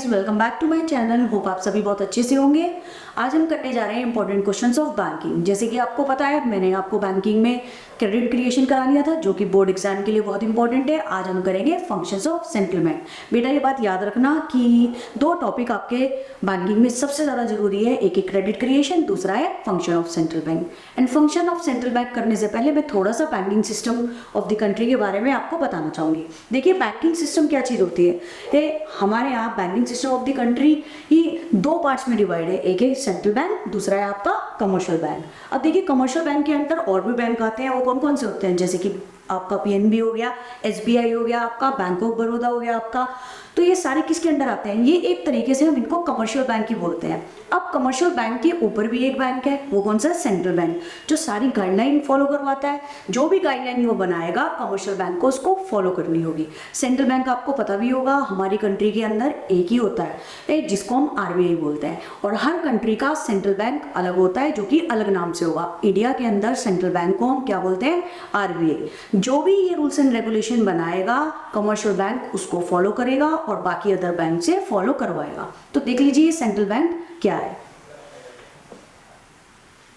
Guys, welcome back to my channel. Hope आप सभी बहुत अच्छे से होंगे। आज हम करने जा रहे हैं इंपॉर्टेंट क्वेश्चंस ऑफ बैंकिंग। जैसे कि आपको पता है, मैंने आपको बैंकिंग में क्रेडिट क्रिएशन करा लिया था, जो कि बोर्ड एग्जाम के लिए बहुत इंपॉर्टेंट है। आज हम करेंगे फंक्शंस ऑफ सेंट्रल बैंक। बेटा ये बात याद रखना कि दो टॉपिक आपके बैंकिंग में सबसे ज़्यादा जरूरी है, एक है क्रेडिट क्रिएशन, दूसरा है function of central bank. And function of central bank करने से पहले मैं थोड़ा सा banking system of the country के बारे में आपको बताना चाहूँगी। देखिए, बैंकिंग सिस्टम क्या चीज़ होती है। हमारे यहाँ banking system of the country ही दो पार्ट्स में डिवाइड है, एक है सेंट्रल बैंक, दूसरा है आपका कमर्शियल बैंक। अब देखिए, कमर्शियल बैंक के अंदर और भी बैंक आते हैं। वो कौन कौन से होते हैं? जैसे कि आपका पीएनबी हो गया, एसबीआई हो गया, आपका बैंक ऑफ बड़ौदा हो गया आपका। तो ये सारे किसके अंडर आते हैं? ये एक तरीके से हम इनको कमर्शियल बैंक ही बोलते हैं। अब कमर्शियल बैंक के ऊपर भी एक बैंक है, वो कौन सा? सेंट्रल बैंक, जो सारी गाइडलाइन फॉलो करवाता है। जो भी गाइडलाइन वो बनाएगा, कमर्शियल बैंक को उसको फॉलो करनी होगी। सेंट्रल बैंक आपको पता भी होगा, हमारी कंट्री के अंदर एक ही होता है, जिसको हम आरबीआई बोलते हैं। और हर कंट्री का सेंट्रल बैंक अलग होता है, जो कि अलग नाम से होगा। इंडिया के अंदर सेंट्रल बैंक को हम क्या बोलते हैं? आरबीआई। जो भी ये रूल्स एंड रेगुलेशन बनाएगा, कमर्शियल बैंक उसको फॉलो करेगा और बाकी अदर बैंक से फॉलो करवाएगा। तो देख लीजिए सेंट्रल बैंक क्या है।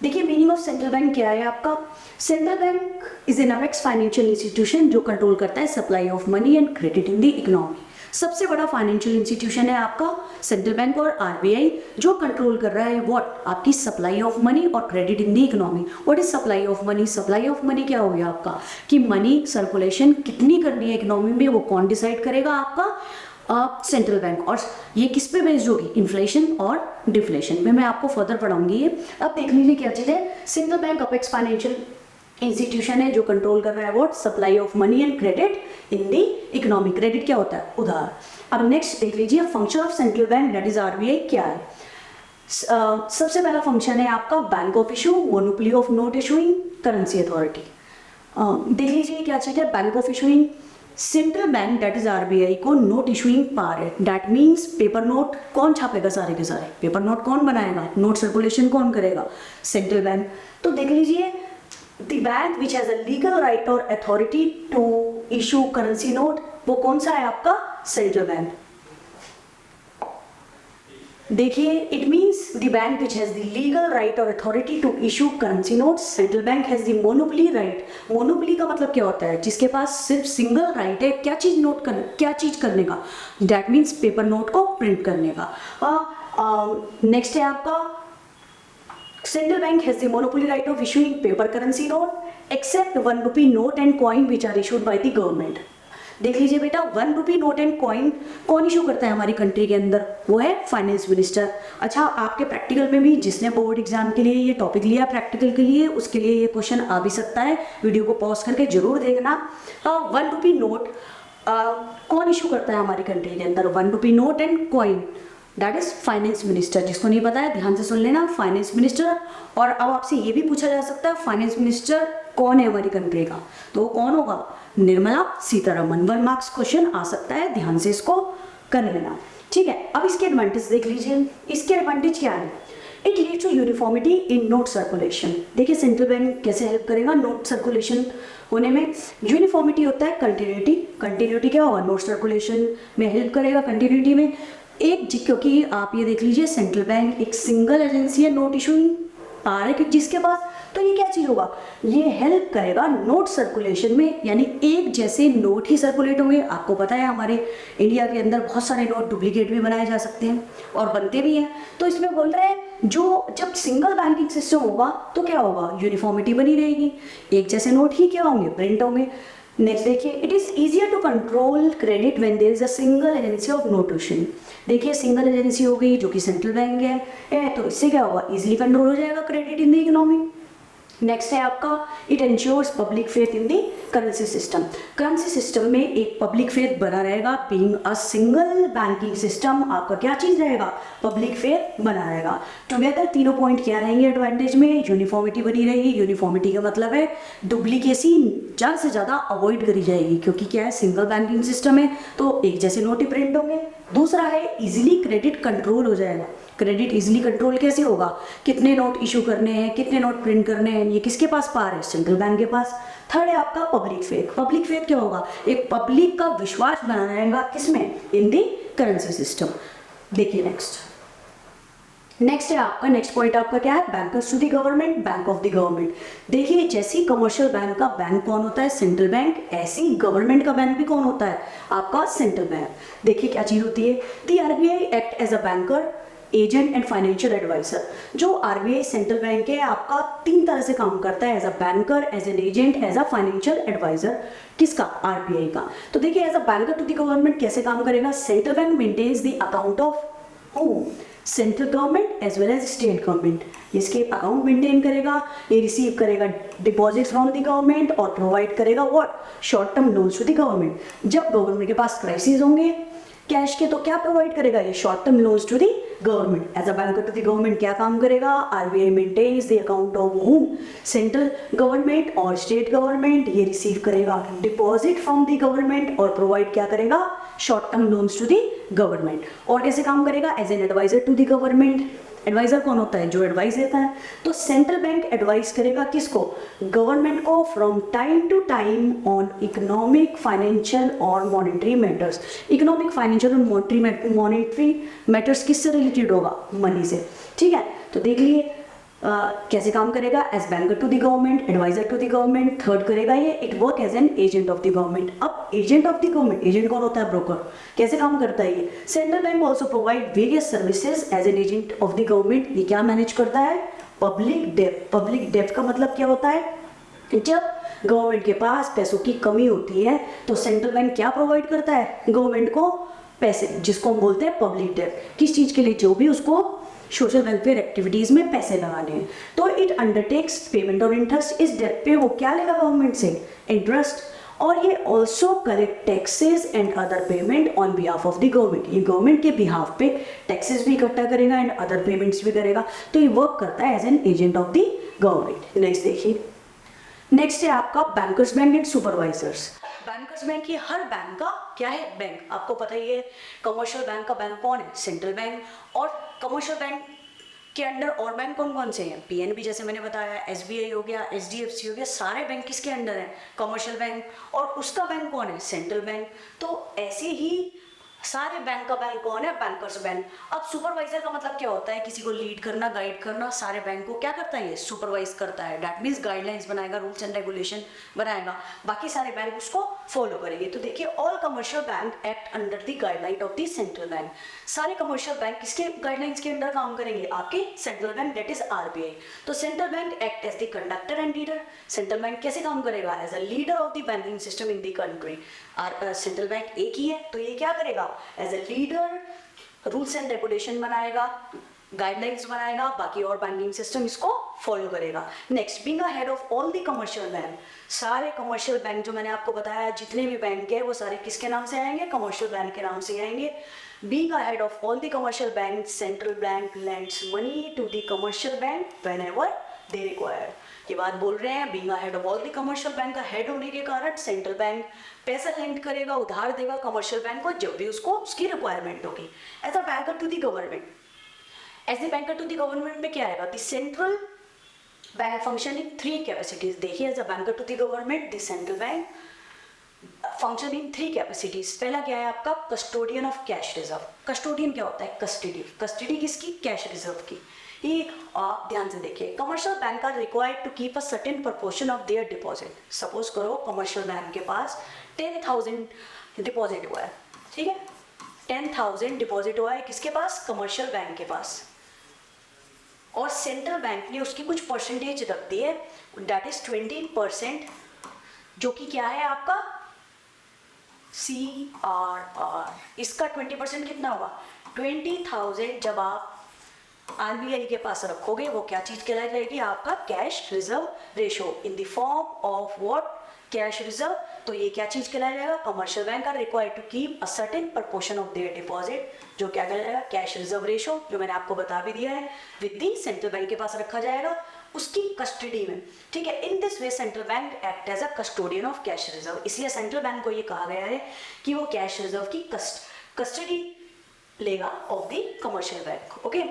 देखिए, मीनिंग ऑफ सेंट्रल बैंक क्या है आपका? Central bank is an apex financial institution जो कंट्रोल करता है supply of money and credit in the economy. सबसे बड़ा फाइनेंशियल इंस्टीट्यूशन है आपका सेंट्रल बैंक और आरबीआई, जो कंट्रोल कर रहा है व्हाट? आपकी सप्लाई ऑफ मनी और credit in the economy. What is supply of money? Supply of money क्या हो गया आपका कि मनी सर्कुलेशन कितनी करनी है इकोनॉमी में, वो कौन डिसाइड करेगा? आपका सेंट्रल बैंक। और ये किस पे बेस्ड होगी? इन्फ्लेशन और डिफ्लेशन में। मैं आपको फर्दर पढ़ाऊंगी ये। अब देख लीजिए क्या चीज़ है। Central bank apex financial institution है जो कंट्रोल कर रहा है what? Supply of money and credit in the economy. Credit क्या होता है? उधार। अब नेक्स्ट देख लीजिए function of central bank that is RBI क्या है। सबसे पहला फंक्शन है आपका bank of issue, monopoly of note issuing, currency authority. देख लीजिए क्या चीज़ है। Bank of issuing, central bank that is RBI को नोट इशूइंग पावर है। दैट मीन्स पेपर नोट कौन छापेगा? सारे के सारे पेपर नोट कौन बनाएगा? नोट सर्कुलेशन कौन करेगा? Central bank. तो देख लीजिए, the bank which has a legal right और authority to issue currency note, वो कौन सा है आपका? Central bank. देखिए, it means the bank which has the legal right और authority to issue currency notes. Central bank has the monopoly right. Monopoly का मतलब क्या होता है? जिसके पास सिर्फ सिंगल राइट है क्या चीज नोट कर, क्या चीज करने का? दैट मीन्स पेपर नोट को प्रिंट करने का। नेक्स्ट है आपका central bank has the monopoly right of issuing paper currency note except 1 rupee note and coin which are issued by the government. देख लीजिए बेटा, 1 रुपी नोट एंड कॉइन कौन issue करता है हमारी कंट्री के अंदर? वो है फाइनेंस मिनिस्टर। अच्छा, आपके प्रैक्टिकल में भी जिसने बोर्ड एग्जाम के लिए ये टॉपिक लिया प्रैक्टिकल के लिए, उसके लिए ये क्वेश्चन आ भी सकता है। वीडियो को पॉज करके जरूर देखना। 1 रुपी नोट कौन इशू करता है हमारी कंट्री के अंदर? 1 rupee note and coin that is finance minister. जिसको नहीं पता है ध्यान से सुन लेना, फाइनेंस मिनिस्टर। और अब आपसे ये भी पूछा जा सकता है फाइनेंस मिनिस्टर कौन है हमारी कंट्री का? तो वो कौन होगा? निर्मला सीतारमन। 1 मार्क्स क्वेश्चन आ सकता है, ध्यान से इसको कर लेना। ठीक है, अब इसके एडवांटेज देख लीजिए। इसके एडवांटेज क्या है? It leads to uniformity in note circulation. देखिए, सेंट्रल बैंक कैसे हेल्प करेगा नोट सर्कुलेशन होने में? यूनिफॉर्मिटी होता है कंटिन्यूटी। कंटिन्यूटी क्या होगा? नोट सर्कुलेशन में हेल्प करेगा कंटिन्यूटी में। क्योंकि आप ये देख लीजिए, सेंट्रल बैंक एक सिंगल एजेंसी है नोट इशूइंग पावर है जिसके पास, तो ये क्या चीज़ होगा? ये हेल्प करेगा नोट सर्कुलेशन में, यानी एक जैसे नोट ही सर्कुलेट होंगे। आपको पता है हमारे इंडिया के अंदर बहुत सारे नोट डुप्लीकेट भी बनाए जा सकते हैं और बनते भी हैं। तो इसमें बोल रहे हैं जब सिंगल बैंकिंग सिस्टम होगा तो क्या होगा? यूनिफॉर्मिटी बनी रहेगी, एक जैसे नोट ही क्या होंगे? प्रिंट होंगे। नेक्स्ट देखिए, it is easier to control credit when there is a single agency of note issuing. देखिए, सिंगल एजेंसी हो गई जो कि सेंट्रल बैंक है, तो इससे क्या होगा? इजीली कंट्रोल हो जाएगा credit in the economy. Next है आपका it ensures public faith in the currency system. Currency system में एक पब्लिक फेथ बना रहेगा। Being a single banking system, आपका क्या चीज़ रहेगा? पब्लिक फेथ बना रहेगा। टुगेदर तीनों पॉइंट क्या रहेंगे एडवांटेज में? यूनिफॉर्मिटी बनी रहेगी। यूनिफॉर्मिटी का मतलब है डुप्लीकेसी ज़्यादा से ज़्यादा अवॉइड करी जाएगी, क्योंकि क्या है, सिंगल बैंकिंग सिस्टम है तो एक जैसे नोट ही प्रिंट होंगे। दूसरा है इजीली क्रेडिट कंट्रोल हो जाएगा। क्रेडिट इजीली कंट्रोल कैसे होगा? कितने नोट इशू करने हैं, कितने नोट प्रिंट करने हैं, ये किसके पास पावर है? सेंट्रल बैंक के पास। थर्ड है आपका पब्लिक फेथ। पब्लिक फेथ क्या होगा? एक पब्लिक का विश्वास बना रहेगा किसमें? In the currency system. देखिए नेक्स्ट है आपका, नेक्स्ट पॉइंट आपका क्या है, bankers to the government, bank of the government. देखिए जैसी कमर्शियल बैंक का बैंक कौन होता है, सेंट्रल बैंक, ऐसी गवर्नमेंट का बैंक भी कौन होता है, आपका सेंट्रल बैंक। देखिए क्या चीज होती है, the RBI act as a banker, agent and financial advisor. जो आरबीआई सेंट्रल बैंक है आपका 3 तरह से काम करता है, as a banker, as an agent, as a financial advisor. किसका, आरबीआई का। तो देखिए as a banker to the government कैसे काम करेगा, central bank maintains the account of whom, central government as well as state government. इसके account maintain करेगा, ये रिसीव करेगा डिपॉजिट फ्रॉम द गवर्नमेंट और प्रोवाइड करेगा what, short term loans to the government. जब गवर्नमेंट के पास क्राइसिस होंगे कैश के तो क्या प्रोवाइड करेगा, ये short term loans to the government. As a banker to the government क्या काम करेगा, RBI maintains the account of whom, central government और स्टेट गवर्नमेंट। ये रिसीव करेगा डिपॉजिट फ्रॉम द गवर्नमेंट और प्रोवाइड क्या करेगा, short term loans to the government. और कैसे काम करेगा, as an advisor to the government. Advisor कौन होता है, जो एडवाइस देता है। तो सेंट्रल बैंक एडवाइस करेगा किसको, गवर्नमेंट को, from time to time on economic, financial और मॉनेटरी मैटर्स। इकोनॉमिक, फाइनेंशियल और मॉनेटरी मैटर्स किससे रिलेटेड होगा, मनी से। ठीक है, तो देख लिए कैसे काम करेगा, as banker to the government, adviser to the government. Third करेगा ये, it work as an agent of the government. अब agent of the government, agent कौन होता है, ब्रोकर। कैसे काम करता है ये, central bank also provide various services as an agent of the government. ये क्या मैनेज करता है, पब्लिक डेब्ट। पब्लिक डेब्ट का मतलब क्या होता है, जब गवर्नमेंट के पास पैसों की कमी होती है तो सेंट्रल बैंक क्या प्रोवाइड करता है, गवर्नमेंट को पैसे, जिसको हम बोलते हैं पब्लिक डेब्ट। किस चीज के लिए, जो भी उसको सोशल वेलफेयर एक्टिविटीज में पैसे लगाने हैं। तो इट अंडरटेक्स पेमेंट और इंटरेस्ट। इस डेट पे वो क्या लेगा गवर्नमेंट से, इंटरेस्ट। और ये also collect taxes and other payment on behalf of the government. ये गवर्नमेंट के बिहाफ पे टैक्सेस भी इकट्ठा करेगा एंड अदर पेमेंट्स भी करेगा। तो ये वर्क करता है as an agent of the government. Next देखिए, नेक्स्ट है आपका bankers bank and supervisors. Bankers bank, ये हर बैंक का क्या है, बैंक। आपको पता ही है कमर्शियल बैंक का बैंक कौन है, सेंट्रल बैंक। और कमर्शियल बैंक के अंडर और बैंक कौन कौन से हैं, पीएनबी जैसे मैंने बताया, एसबीआई हो गया, एचडीएफसी हो गया, सारे बैंक किसके अंडर हैं, कमर्शियल बैंक। और उसका बैंक कौन है, सेंट्रल बैंक। तो ऐसे ही सारे बैंक का बैंक कौन है, बैंकर्स बैंक। अब सुपरवाइजर का मतलब क्या होता है, किसी को लीड करना, गाइड करना। सारे बैंक को क्या करता है, ये सुपरवाइज करता है। दैट मीन्स गाइडलाइंस बनाएगा, रूल्स एंड रेगुलेशन बनाएगा, बाकी सारे बैंक उसको फॉलो करेंगे। तो देखिए all commercial bank act under the guideline of the central bank. सारे कमर्शियल बैंक किसके गाइडलाइंस के अंडर काम करेंगे, आपके central bank, that is RBI. तो central bank act as the conductor and leader. Central bank कैसे काम करेगा, as a leader of the banking system in the country. Central bank एक ही है तो ये क्या करेगा, as a leader rules and regulation बनाएगा, गाइडलाइंस बनाएगा, बाकी और बैंकिंग सिस्टम इसको फॉलो करेगा। Next, being a head of all the commercial bank. सारे कमर्शियल बैंक जो मैंने आपको बताया, जितने भी बैंक है वो सारे किसके नाम से आएंगे, कमर्शियल बैंक के नाम से आएंगे। Being a head of all the commercial bank, central bank lends money to the commercial bank whenever they require. ये बात बोल रहे हैं, being a head of all the commercial bank का हेड होने के कारण सेंट्रल बैंक पैसा लेंड करेगा, उधार देगा कमर्शियल बैंक को जब भी उसको उसकी रिक्वायरमेंट होगी। As a banker to the government, as a banker to the government में क्या आएगा, the central bank function in 3 capacities. देखिए as a banker to the government, the central bank function in 3 capacities. पहला क्या है आपका, custodian of cash reserve. Custodian क्या होता है, कस्टडी। कस्टडी किसकी, कैश रिजर्व की। एक ध्यान से देखिए, commercial bank are required to keep a certain proportion of their deposit. Suppose करो कमर्शियल बैंक के पास 10,000 डिपॉजिट हुआ है, ठीक है, 10,000 डिपॉजिट हुआ है किसके पास, कमर्शियल बैंक के पास। और सेंट्रल बैंक ने उसकी कुछ परसेंटेज रख दी है, दैट इज 20%, जो कि क्या है आपका CRR। इसका 20% कितना होगा, 20,000 जब आप आरबीआई के पास रखोगे वो क्या चीज कहलाई जाएगी, आपका cash reserve ratio in the form of what, cash reserve. तो ये क्या चीज कहलाया जाएगा, commercial bank are required to keep a certain proportion of their deposit, जो क्या कहलाएगा, कैश रिजर्व रेशो, जो मैंने आपको बता भी दिया है, विद दी सेंट्रल बैंक के पास रखा जाएगा उसकी कस्टडी में। ठीक है, in this way central bank act as a custodian of cash reserve. इसलिए सेंट्रल बैंक को ये कहा गया है कि वो कैश रिजर्व की कस्टडी लेगा of the commercial bank. Okay,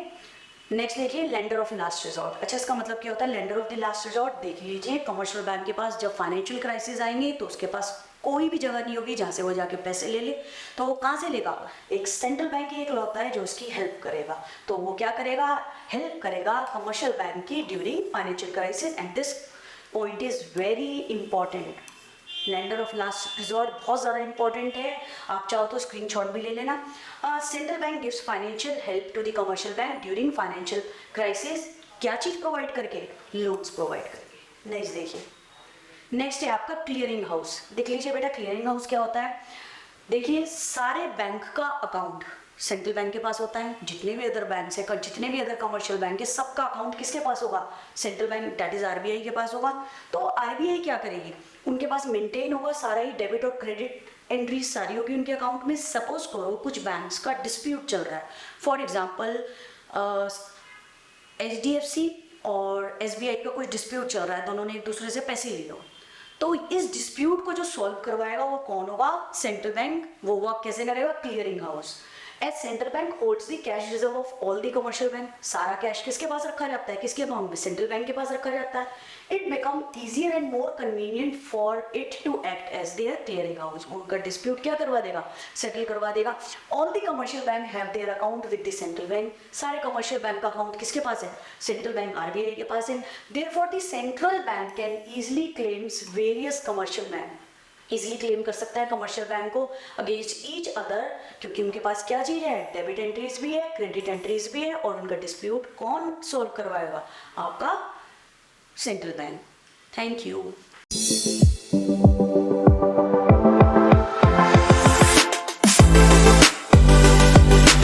next देखिए, लेंडर ऑफ लास्ट रिजॉर्ट। अच्छा, इसका मतलब क्या होता है, lender of the last resort. देख लीजिए, कमर्शियल बैंक के पास जब फाइनेंशियल क्राइसिस आएंगे तो उसके पास कोई भी जगह नहीं होगी जहाँ से वो जाके पैसे ले ले। तो वो कहाँ से लेगा? एक सेंट्रल बैंक ही एक होता है जो उसकी हेल्प करेगा। तो वो क्या करेगा? हेल्प करेगा कमर्शियल बैंक की during financial crisis. And this point is very important. Lender of last resort बहुत ज़्यादा इंपॉर्टेंट है, आप चाहो तो स्क्रीनशॉट भी ले लेना। Central bank gives financial help to the commercial bank during financial crisis. क्या चीज़ प्रोवाइड करके? लोन्स प्रोवाइड करके। नेक्स्ट देखिए, नेक्स्ट है आपका क्लियरिंग हाउस। देख लीजिए बेटा, क्लियरिंग हाउस क्या होता है? देखिए, सारे बैंक का अकाउंट सेंट्रल बैंक के पास होता है, जितने भी अदर बैंक है, जितने भी अदर कमर्शियल बैंक है, सबका अकाउंट किसके पास होगा? Central bank, that is RBI के पास होगा। तो आरबीआई क्या करेगी? उनके पास मेंटेन होगा सारा ही डेबिट और क्रेडिट एंट्री सारी होगी उनके अकाउंट में। सपोज करो कुछ बैंक्स का डिस्प्यूट चल रहा है, फॉर एग्जाम्पल HDFC और SBI का कुछ डिस्प्यूट चल रहा है, दोनों ने एक दूसरे से पैसे लिए हो। तो इस डिस्प्यूट को जो सॉल्व करवाएगा वो कौन होगा? Central bank. वो वर्क कैसे करेगा? Clearing house. As central bank holds the cash reserve of all the commercial bank. सारा कैश किसके पास रखा जाता है? किसके अकाउंट में? सेंट्रल बैंक के पास रखा जाता है। It become easier and more convenient for it to act as their clearing house. उनका डिस्प्यूट क्या करवा देगा? सेटल करवा देगा। All the commercial bank have their account with the central bank. सारे कमर्शियल बैंक का अकाउंट किसके पास है? सेंट्रल बैंक, आरबीआई के पास है। Therefore the central bank can easily claims various commercial bank. Easily claim कर सकता है कमर्शियल बैंक को अगेंस्ट ईच अदर, क्योंकि उनके पास क्या चीज़ है? डेबिट एंट्रीज भी है, क्रेडिट एंट्रीज भी है। और उनका डिस्प्यूट कौन सॉल्व करवाएगा? आपका सेंट्रल बैंक। Thank you.